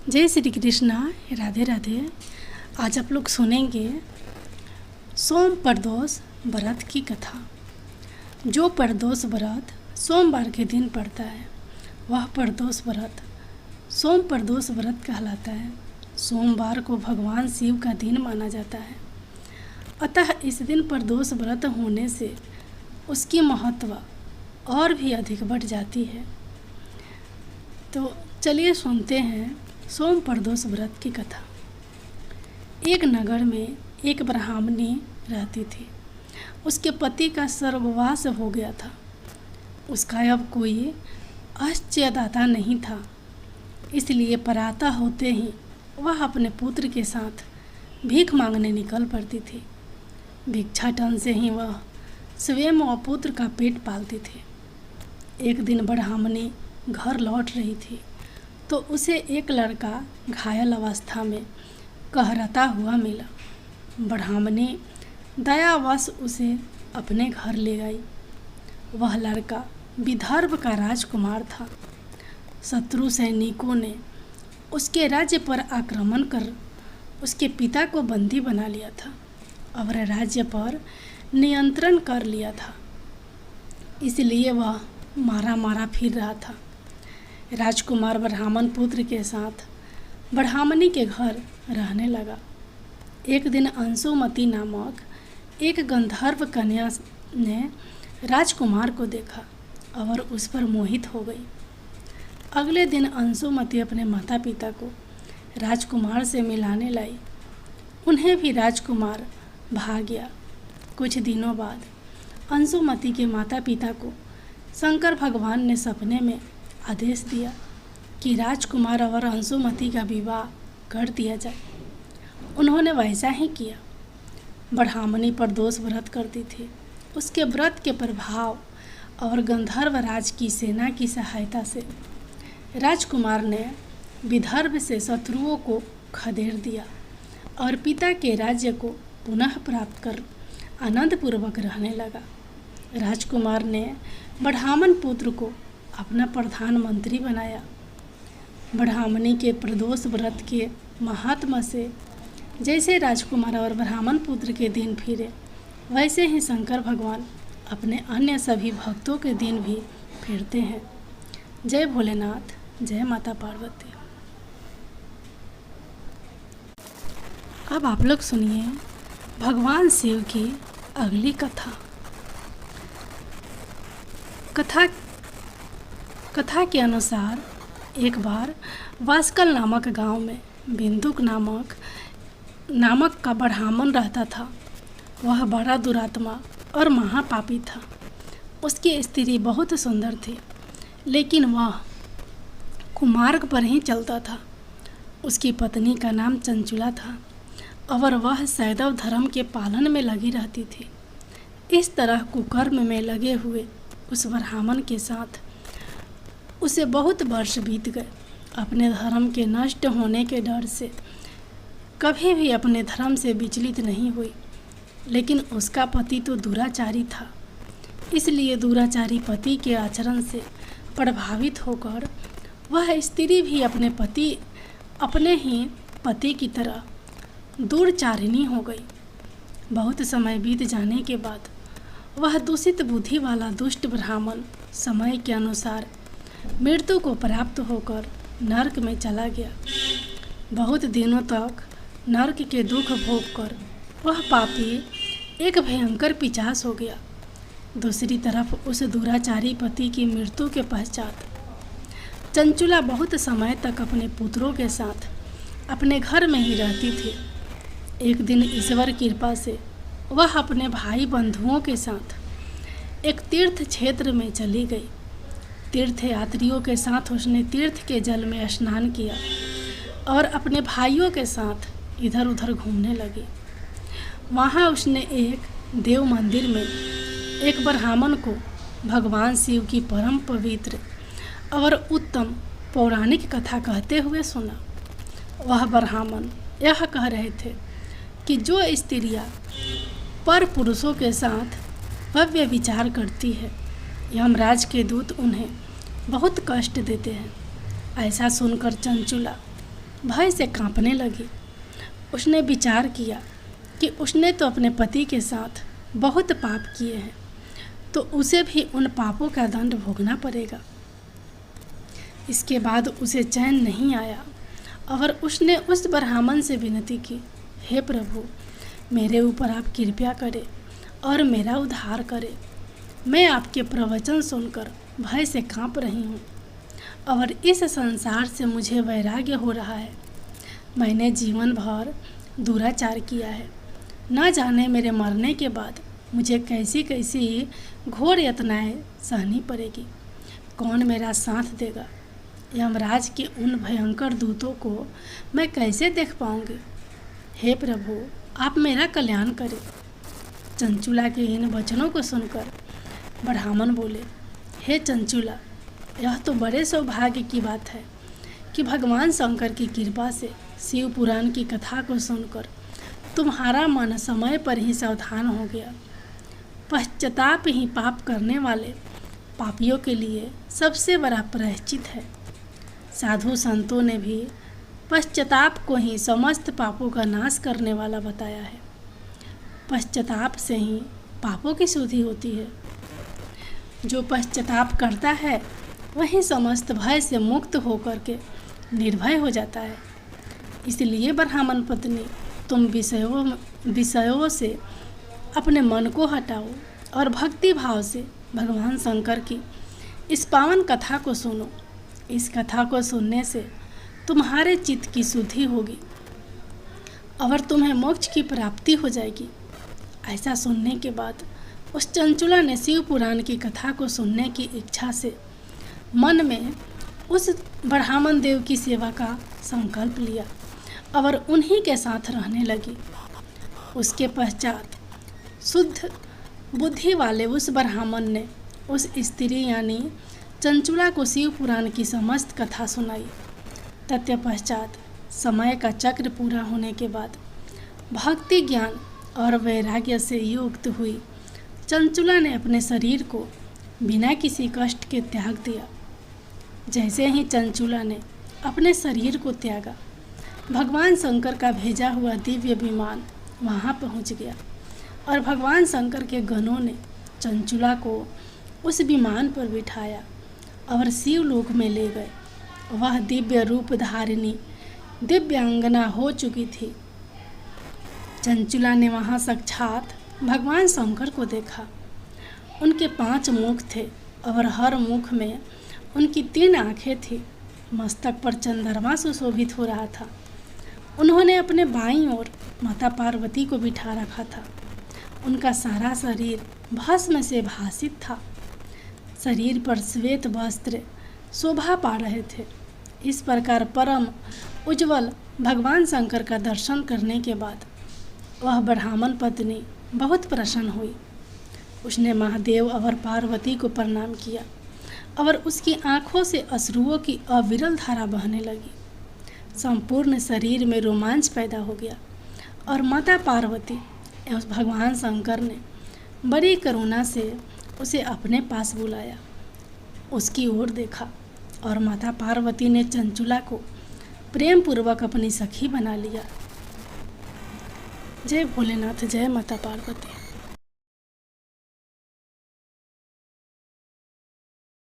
जय श्री कृष्णा, राधे राधे। आज आप लोग सुनेंगे सोम प्रदोष व्रत की कथा। जो प्रदोष व्रत सोमवार के दिन पड़ता है वह प्रदोष व्रत सोम प्रदोष व्रत कहलाता है। सोमवार को भगवान शिव का दिन माना जाता है, अतः इस दिन प्रदोष व्रत होने से उसकी महत्व और भी अधिक बढ़ जाती है। तो चलिए सुनते हैं सोम प्रदोष व्रत की कथा। एक नगर में एक ब्राह्मणी रहती थी। उसके पति का स्वर्गवास हो गया था। उसका अब कोई आश्रयदाता नहीं था, इसलिए प्रातः होते ही वह अपने पुत्र के साथ भीख मांगने निकल पड़ती थी। भिक्षाटन से ही वह स्वयं और पुत्र का पेट पालती थी। एक दिन ब्राह्मणी घर लौट रही थी तो उसे एक लड़का घायल अवस्था में कहरता हुआ मिला। ब्राह्मणी दयावश उसे अपने घर ले गई। वह लड़का विदर्भ का राजकुमार था। शत्रु सैनिकों ने उसके राज्य पर आक्रमण कर उसके पिता को बंदी बना लिया था और राज्य पर नियंत्रण कर लिया था, इसलिए वह मारा मारा फिर रहा था। राजकुमार ब्राह्मण पुत्र के साथ ब्राह्मणी के घर रहने लगा। एक दिन अंशुमती नामक एक गंधर्व कन्या ने राजकुमार को देखा और उस पर मोहित हो गई। अगले दिन अंशुमती अपने माता पिता को राजकुमार से मिलाने लाई। उन्हें भी राजकुमार भा गया। कुछ दिनों बाद अंशुमती के माता पिता को शंकर भगवान ने सपने में आदेश दिया कि राजकुमार और अंशुमती का विवाह कर दिया जाए। उन्होंने वैसा ही किया। ब्राह्मणी प्रदोष व्रत करती थी। उसके व्रत के प्रभाव और गंधर्व राज की सेना की सहायता से राजकुमार ने विदर्भ से शत्रुओं को खदेड़ दिया और पिता के राज्य को पुनः प्राप्त कर आनंदपूर्वक रहने लगा। राजकुमार ने ब्राह्मण पुत्र को अपना प्रधानमंत्री बनाया। ब्राह्मणी के प्रदोष व्रत के महात्मा से जैसे राजकुमार और ब्राह्मण पुत्र के दिन फिरे, वैसे ही शंकर भगवान अपने अन्य सभी भक्तों के दिन भी फिरते हैं। जय भोलेनाथ, जय माता पार्वती। अब आप लोग सुनिए भगवान शिव की अगली कथा के अनुसार एक बार वास्कल नामक गांव में बिंदुक नामक का ब्राह्मण रहता था। वह बड़ा दुरात्मा और महापापी था। उसकी स्त्री बहुत सुंदर थी, लेकिन वह कुमार्ग पर ही चलता था। उसकी पत्नी का नाम चंचुला था और वह सैदव धर्म के पालन में लगी रहती थी। इस तरह कुकर्म में लगे हुए उस ब्राह्मण के साथ उसे बहुत वर्ष बीत गए। अपने धर्म के नष्ट होने के डर से कभी भी अपने धर्म से विचलित नहीं हुई, लेकिन उसका पति तो दुराचारी था। इसलिए दुराचारी पति के आचरण से प्रभावित होकर वह स्त्री भी अपने ही पति की तरह दुराचारिणी हो गई। बहुत समय बीत जाने के बाद वह दूषित बुद्धि वाला दुष्ट ब्राह्मण समय के अनुसार मृत्यु को प्राप्त होकर नरक में चला गया। बहुत दिनों तक नरक के दुख भोग कर वह पापी एक भयंकर पिशाच हो गया। दूसरी तरफ उस दुराचारी पति की मृत्यु के पश्चात चंचुला बहुत समय तक अपने पुत्रों के साथ अपने घर में ही रहती थी। एक दिन ईश्वर कृपा से वह अपने भाई बंधुओं के साथ एक तीर्थ क्षेत्र में चली गई। तीर्थ यात्रियों के साथ उसने तीर्थ के जल में स्नान किया और अपने भाइयों के साथ इधर उधर घूमने लगी। वहाँ उसने एक देव मंदिर में एक ब्राह्मण को भगवान शिव की परम पवित्र और उत्तम पौराणिक कथा कहते हुए सुना। वह ब्राह्मण यह कह रहे थे कि जो स्त्रियाँ पर पुरुषों के साथ भव्य विचार करती है, यमराज के दूत उन्हें बहुत कष्ट देते हैं। ऐसा सुनकर चंचुला भय से कांपने लगी। उसने विचार किया कि उसने तो अपने पति के साथ बहुत पाप किए हैं, तो उसे भी उन पापों का दंड भोगना पड़ेगा। इसके बाद उसे चैन नहीं आया और उसने उस ब्राह्मण से विनती की, हे प्रभु, मेरे ऊपर आप कृपा करें और मेरा उद्धार करें। मैं आपके प्रवचन सुनकर भय से कांप रही हूँ और इस संसार से मुझे वैराग्य हो रहा है। मैंने जीवन भर दुराचार किया है। न जाने मेरे मरने के बाद मुझे कैसी कैसी घोर यातनाएं सहनी पड़ेगी। कौन मेरा साथ देगा? यमराज के उन भयंकर दूतों को मैं कैसे देख पाऊंगी? हे प्रभु, आप मेरा कल्याण करें। चंचुला के इन वचनों को सुनकर ब्राह्मण बोले, हे चंचुला, यह तो बड़े सौभाग्य की बात है कि भगवान शंकर की कृपा से शिव पुराण की कथा को सुनकर तुम्हारा मन समय पर ही सावधान हो गया। पश्चाताप ही पाप करने वाले पापियों के लिए सबसे बड़ा प्रायश्चित है। साधु संतों ने भी पश्चाताप को ही समस्त पापों का नाश करने वाला बताया है। पश्चाताप से ही पापों की शुद्धि होती है। जो पश्चाताप करता है वही समस्त भय से मुक्त होकर के निर्भय हो जाता है। इसलिए ब्राह्मण पत्नी, तुम विषयों से अपने मन को हटाओ और भक्ति भाव से भगवान शंकर की इस पावन कथा को सुनो। इस कथा को सुनने से तुम्हारे चित्त की शुद्धि होगी और तुम्हें मोक्ष की प्राप्ति हो जाएगी। ऐसा सुनने के बाद उस चंचुला ने शिव पुराण की कथा को सुनने की इच्छा से मन में उस ब्राह्मण देव की सेवा का संकल्प लिया और उन्हीं के साथ रहने लगी। उसके पश्चात शुद्ध बुद्धि वाले उस ब्राह्मण ने उस स्त्री यानी चंचुला को शिव पुराण की समस्त कथा सुनाई। तत्पश्चात समय का चक्र पूरा होने के बाद भक्ति, ज्ञान और वैराग्य से युक्त हुई चंचुला ने अपने शरीर को बिना किसी कष्ट के त्याग दिया। जैसे ही चंचुला ने अपने शरीर को त्यागा, भगवान शंकर का भेजा हुआ दिव्य विमान वहाँ पहुँच गया और भगवान शंकर के गणों ने चंचुला को उस विमान पर बिठाया और शिवलोक में ले गए। वह दिव्य रूप धारिणी दिव्यांगना हो चुकी थी। चंचुला ने वहाँ साक्षात भगवान शंकर को देखा। उनके 5 मुख थे और हर मुख में उनकी 3 आँखें थी। मस्तक पर चंद्रमा सुशोभित हो रहा था। उन्होंने अपने बाईं ओर माता पार्वती को बिठा रखा था। उनका सारा शरीर भस्म से भासित था। शरीर पर श्वेत वस्त्र शोभा पा रहे थे। इस प्रकार परम उज्ज्वल भगवान शंकर का दर्शन करने के बाद वह ब्राह्मण पत्नी बहुत प्रसन्न हुई। उसने महादेव और पार्वती को प्रणाम किया और उसकी आंखों से अश्रुओं की अविरल धारा बहने लगी। संपूर्ण शरीर में रोमांच पैदा हो गया और माता पार्वती एवं भगवान शंकर ने बड़ी करुणा से उसे अपने पास बुलाया। उसकी ओर देखा और माता पार्वती ने चंचुला को प्रेम पूर्वक अपनी सखी बना लिया। जय भोलेनाथ, जय माता पार्वती।